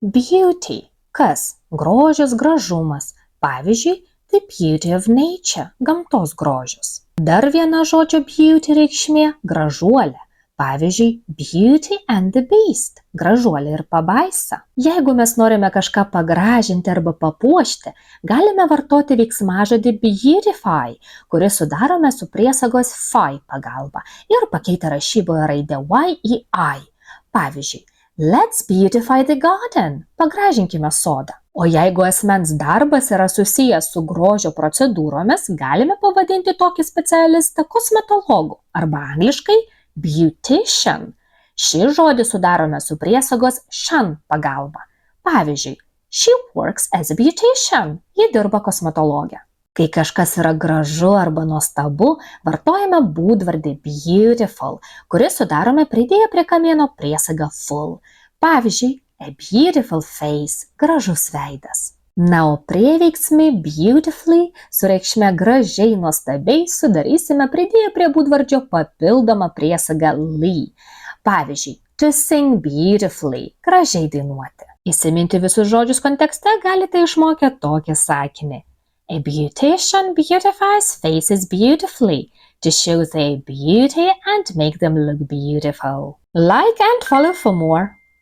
Beauty. Kas? Grožis, gražumas. Pavyzdžiui, the beauty of nature. Gamtos grožis. Dar viena žodžio beauty reikšmė – gražuolė. Pavyzdžiui, Beauty and the Beast – gražuolė ir pabaisa. Jeigu mes norime kažką pagražinti arba papuošti, galime vartoti veiksmažodį beautify, kurį sudarome su priesagos fy pagalba ir pakeitę rašyboje raidę y į I. Pavyzdžiui, Let's beautify the garden – pagražinkime sodą. O jeigu asmens darbas yra susijęs su grožio procedūromis, galime pavadinti tokį specialistą kosmetologu arba angliškai beautician. Šį žodį sudarome su priesagos shan pagalba. Pavyzdžiui, she works as a beautician. Ji dirba kosmetologė. Kai kažkas yra gražu arba nuostabu, vartojame būdvardį beautiful, kurį sudarome pridėję prie kamieno priesagą full. Pavyzdžiui, a beautiful face – gražus veidas. Na, o prieveiksmį beautifully su reikšme gražiai nuostabiai sudarysime pridėję prie būdvardžio papildomą priesagą ly. Pavyzdžiui, to sing beautifully – gražiai dainuoti. Įsiminti visus žodžius kontekste galite išmokę tokį sakinį. A beautician beautifies faces beautifully to show their beauty and make them look beautiful. Like and follow for more.